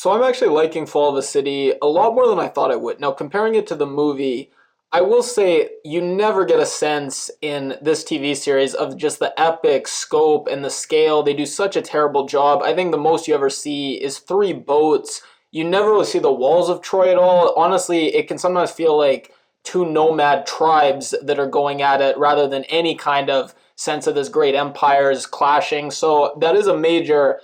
So I'm actually liking Fall of a City a lot more than I thought I would. Now, comparing it to the movie, I will say you never get a sense in this TV series of just the epic scope and the scale. They do such a terrible job. I think the most you ever see is three boats. You never really see the walls of Troy at all. Honestly, it can sometimes feel like two nomad tribes that are going at it rather than any kind of sense of this great empires clashing. So that is a major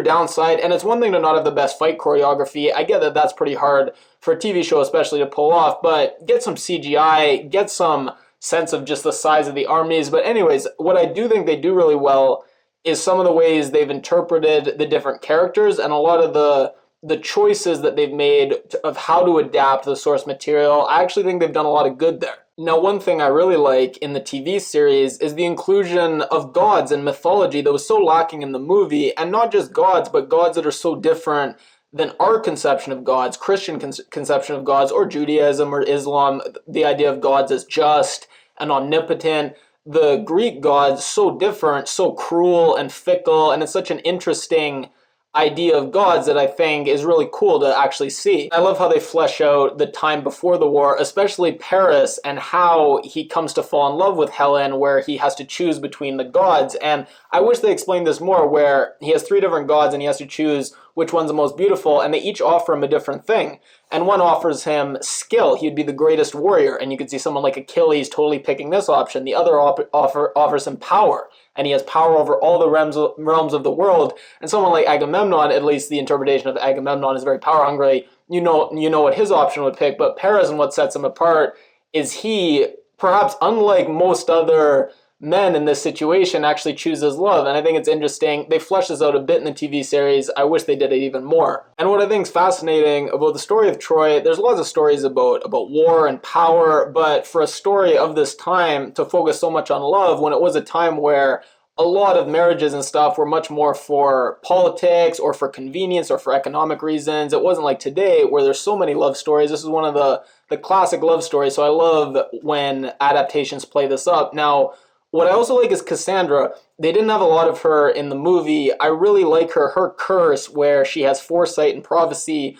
downside, and it's one thing to not have the best fight choreography. I get that that's pretty hard for a TV show especially to pull off, but get some CGI, get some sense of just the size of the armies. But anyways, what I do think they do really well is some of the ways they've interpreted the different characters and a lot of the choices that they've made of how to adapt the source material. I actually think they've done a lot of good there. Now, one thing I really like in the TV series is the inclusion of gods and mythology that was so lacking in the movie, and not just gods, but gods that are so different than our conception of gods, Christian conception of gods, or Judaism or Islam, the idea of gods as just and omnipotent. The Greek gods, so different, so cruel and fickle, and it's such an interesting idea of gods that I think is really cool to actually see. I love how they flesh out the time before the war, especially Paris, and how he comes to fall in love with Helen, where he has to choose between the gods. And I wish they explained this more, where he has three different gods and he has to choose which one's the most beautiful, and they each offer him a different thing. And one offers him skill. He'd be the greatest warrior, and you could see someone like Achilles totally picking this option. The other offers him power, and he has power over all the realms of the world. And someone like Agamemnon, at least the interpretation of Agamemnon is very power hungry. You know what his option would pick. But Paris, and what sets him apart is he, perhaps unlike most other men in this situation, actually chooses love. And I think it's interesting. They flesh this out a bit in the TV series. I wish they did it even more. And what I think is fascinating about the story of Troy, there's lots of stories about war and power, but for a story of this time to focus so much on love, when it was a time where a lot of marriages and stuff were much more for politics or for convenience or for economic reasons. It wasn't like today where there's so many love stories. This is one of the classic love stories, so I love when adaptations play this up. Now, what I also like is Cassandra. They didn't have a lot of her in the movie. I really like her curse, where she has foresight and foresight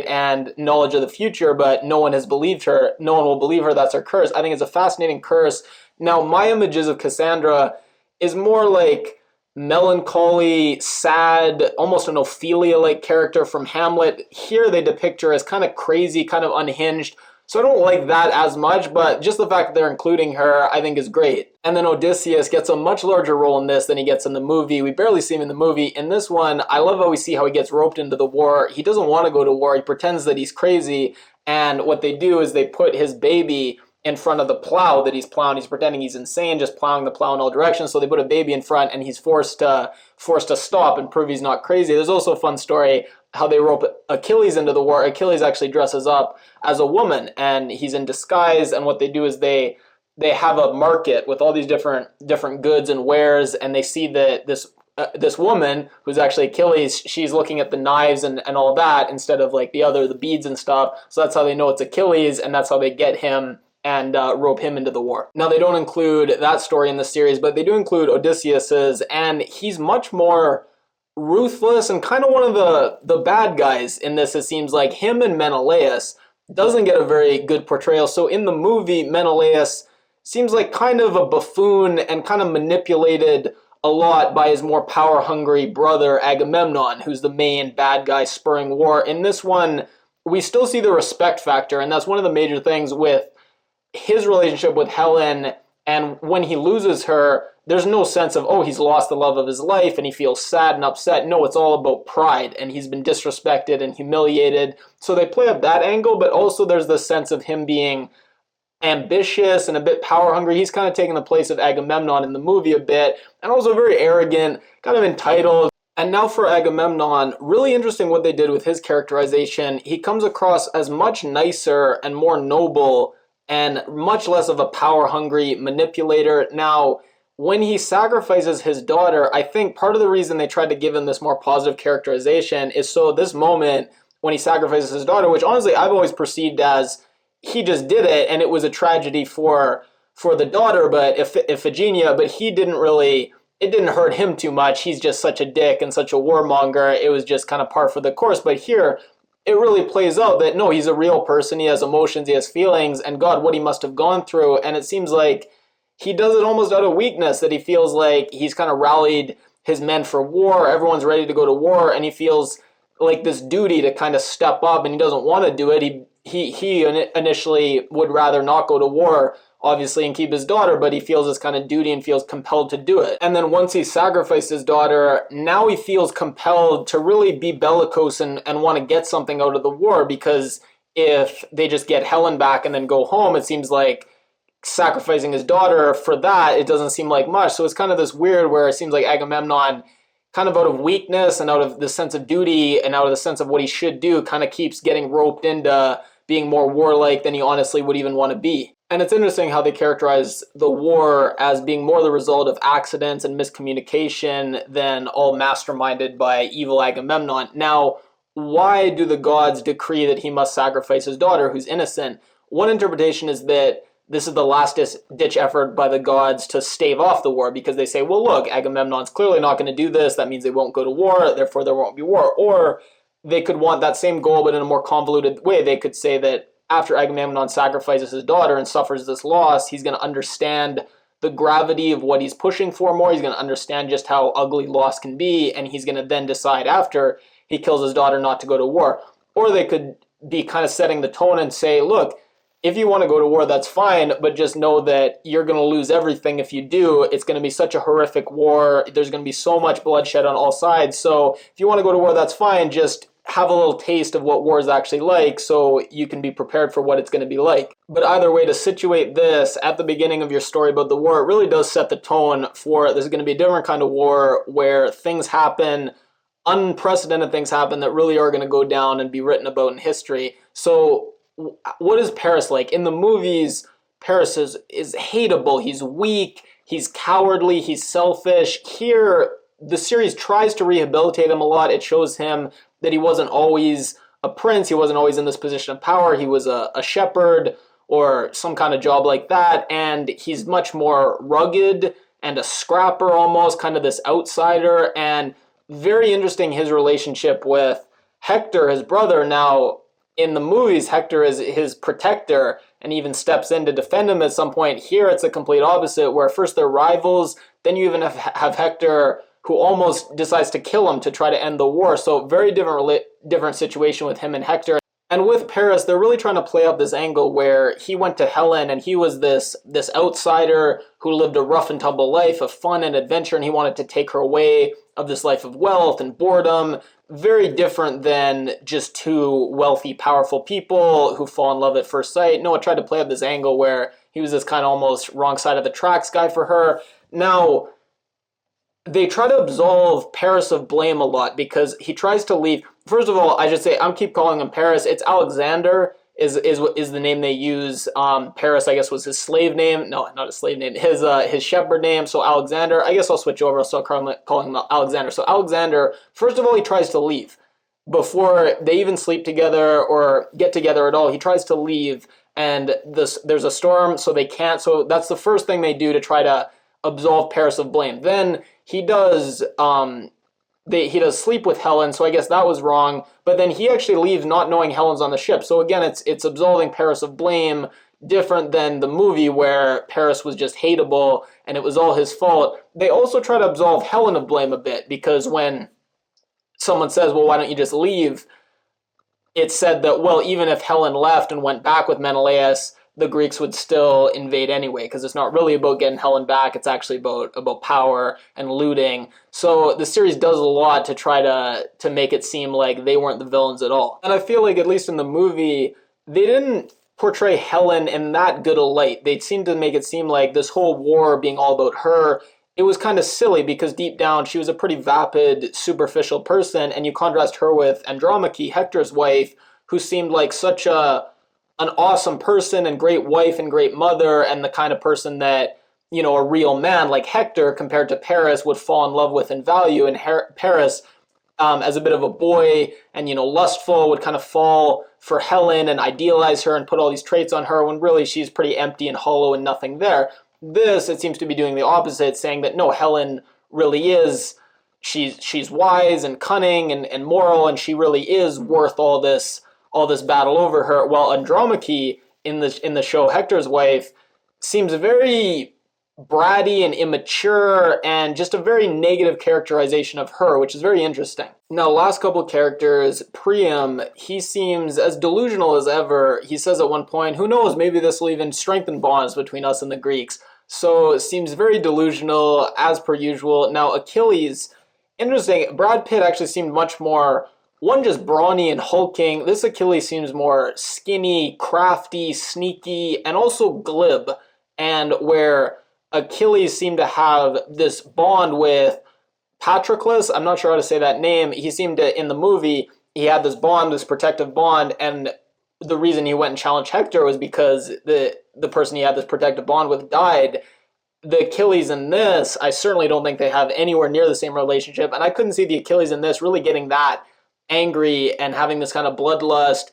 and knowledge of the future, but no one has believed her. No one will believe her. That's her curse. I think it's a fascinating curse. Now, my images of Cassandra is more like melancholy, sad, almost an Ophelia-like character from Hamlet. Here they depict her as kind of crazy, kind of unhinged. So I don't like that as much, but just the fact that they're including her, I think is great. And then Odysseus gets a much larger role in this than he gets in the movie. We barely see him in the movie. In this one, I love how we see how he gets roped into the war. He doesn't want to go to war. He pretends that he's crazy. And what they do is they put his baby in front of the plow that he's plowing. He's pretending he's insane, just plowing the plow in all directions. So they put a baby in front, and he's forced to stop and prove he's not crazy. There's also a fun story how they rope Achilles into the war. Achilles actually dresses up as a woman, and he's in disguise. And what they do is they have a market with all these different goods and wares, and they see that this woman who's actually Achilles, she's looking at the knives and all that instead of like the beads and stuff. So that's how they know it's Achilles, and that's how they get him and rope him into the war. Now, they don't include that story in the series, but they do include Odysseus's, and he's much more ruthless and kind of one of the bad guys in this. It seems like him and Menelaus doesn't get a very good portrayal. So in the movie, Menelaus seems like kind of a buffoon and kind of manipulated a lot by his more power-hungry brother Agamemnon, who's the main bad guy spurring war. In this one, we still see the respect factor, and that's one of the major things with his relationship with Helen. And when he loses her, there's no sense of, oh, he's lost the love of his life and he feels sad and upset. No, it's all about pride, and he's been disrespected and humiliated. So they play up that angle, but also there's this sense of him being ambitious and a bit power hungry. He's kind of taking the place of Agamemnon in the movie a bit, and also very arrogant, kind of entitled. And now for Agamemnon, really interesting what they did with his characterization. He comes across as much nicer and more noble and much less of a power-hungry manipulator. Now, when he sacrifices his daughter, I think part of the reason they tried to give him this more positive characterization is so this moment when he sacrifices his daughter, which honestly I've always perceived as he just did it and it was a tragedy for the daughter, but Iphigenia, but he didn't really it didn't hurt him too much. He's just such a dick and such a warmonger. It was just kind of par for the course. But here, it really plays out that no, he's a real person. He has emotions, he has feelings, and God, what he must have gone through. And it seems like he does it almost out of weakness, that he feels like he's kind of rallied his men for war. Everyone's ready to go to war, and he feels like this duty to kind of step up, and he doesn't want to do it. He initially would rather not go to war, obviously, and keep his daughter, but he feels this kind of duty and feels compelled to do it. And then once he sacrificed his daughter, now he feels compelled to really be bellicose and want to get something out of the war, because if they just get Helen back and then go home, it seems like sacrificing his daughter for that, it doesn't seem like much. So it's kind of this weird where it seems like Agamemnon, kind of out of weakness and out of the sense of duty and out of the sense of what he should do, kind of keeps getting roped into being more warlike than he honestly would even want to be. And it's interesting how they characterize the war as being more the result of accidents and miscommunication than all masterminded by evil Agamemnon. Now, why do the gods decree that he must sacrifice his daughter who's innocent? One interpretation is that this is the last-ditch effort by the gods to stave off the war, because they say, well, look, Agamemnon's clearly not going to do this. That means they won't go to war, therefore there won't be war. Or they could want that same goal, but in a more convoluted way. They could say that after Agamemnon sacrifices his daughter and suffers this loss, he's going to understand the gravity of what he's pushing for more. He's going to understand just how ugly loss can be, and he's going to then decide after he kills his daughter not to go to war. Or they could be kind of setting the tone and say, look, if you want to go to war, that's fine, but just know that you're going to lose everything if you do. It's going to be such a horrific war. There's going to be so much bloodshed on all sides. So if you want to go to war, that's fine. Just have a little taste of what war is actually like so you can be prepared for what it's going to be like. But either way, to situate this at the beginning of your story about the war, it really does set the tone for this is going to be a different kind of war where things happen, unprecedented things happen that really are going to go down and be written about in history. So what is Paris like? In the movies, Paris is hateable. He's weak, he's cowardly, he's selfish. Here, the series tries to rehabilitate him a lot. It shows him that he wasn't always a prince, he wasn't always in this position of power. He was a shepherd or some kind of job like that, and he's much more rugged and a scrapper almost, kind of this outsider. And very interesting, his relationship with Hector, his brother. Now, in the movies, Hector is his protector and even steps in to defend him at some point. Here, it's a complete opposite, where first they're rivals, then you even have Hector who almost decides to kill him to try to end the war. So very different situation with him and Hector. And with Paris, they're really trying to play up this angle where he went to Helen and he was this outsider who lived a rough and tumble life of fun and adventure, and he wanted to take her away of this life of wealth and boredom. Very different than just two wealthy, powerful people who fall in love at first sight. Noah tried to play up this angle where he was this kind of almost wrong side of the tracks guy for her. Now, they try to absolve Paris of blame a lot because he tries to leave. First of all, I should say, I'm keep calling him Paris. It's Alexander is the name they use. Paris, I guess, was his slave name. No, not his slave name. His shepherd name. So Alexander. I guess I'll switch over. I'll start calling him Alexander. So Alexander, first of all, he tries to leave. Before they even sleep together or get together at all, he tries to leave. And there's a storm, so they can't. So that's the first thing they do to try to absolve Paris of blame. Then he does he does sleep with Helen, so I guess that was wrong. But then he actually leaves not knowing Helen's on the ship. So again, it's absolving Paris of blame, different than the movie where Paris was just hateable and it was all his fault. They also try to absolve Helen of blame a bit, because when someone says, well, why don't you just leave? It's said that, well, even if Helen left and went back with Menelaus, the Greeks would still invade anyway, because it's not really about getting Helen back. It's actually about power and looting. So the series does a lot to try to make it seem like they weren't the villains at all. And I feel like, at least in the movie, they didn't portray Helen in that good a light. They seemed to make it seem like this whole war being all about her, it was kind of silly, because deep down she was a pretty vapid, superficial person, and you contrast her with Andromache, Hector's wife, who seemed like such an awesome person and great wife and great mother, and the kind of person that, you know, a real man like Hector compared to Paris would fall in love with and value. And Paris, as a bit of a boy and, you know, lustful, would kind of fall for Helen and idealize her and put all these traits on her, when really she's pretty empty and hollow and nothing there. This, it seems to be doing the opposite, saying that no, Helen really is, she's wise and cunning and moral, and she really is worth all this battle over her. While Andromache in the show, Hector's wife, seems very bratty and immature and just a very negative characterization of her, which is very interesting. Now, last couple characters, Priam, he seems as delusional as ever. He says at one point, who knows, maybe this will even strengthen bonds between us and the Greeks. So it seems very delusional as per usual. Now, Achilles, interesting. Brad Pitt actually seemed much more, one, just brawny and hulking. This Achilles seems more skinny, crafty, sneaky, and also glib. And where Achilles seemed to have this bond with Patroclus, I'm not sure how to say that name. He seemed to, in the movie, he had this bond, this protective bond, and the reason he went and challenged Hector was because the person he had this protective bond with died. The Achilles in this, I certainly don't think they have anywhere near the same relationship, and I couldn't see the Achilles in this really getting that angry and having this kind of bloodlust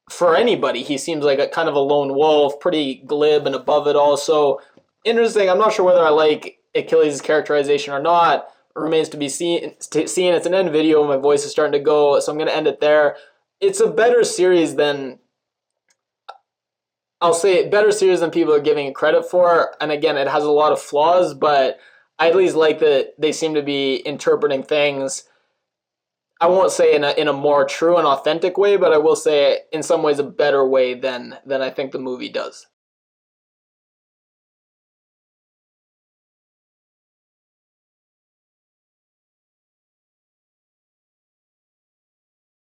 for anybody. He seems like a kind of a lone wolf, pretty glib and above it all. So interesting. I'm not sure whether I like Achilles' characterization or not. It remains to be seen. It's an end video. My voice is starting to go, so I'm going to end it there. It's a better series than, I'll say, better series than people are giving it credit for. And again, it has a lot of flaws, but I at least like that they seem to be interpreting things, I won't say in a more true and authentic way, but I will say in some ways a better way than I think the movie does.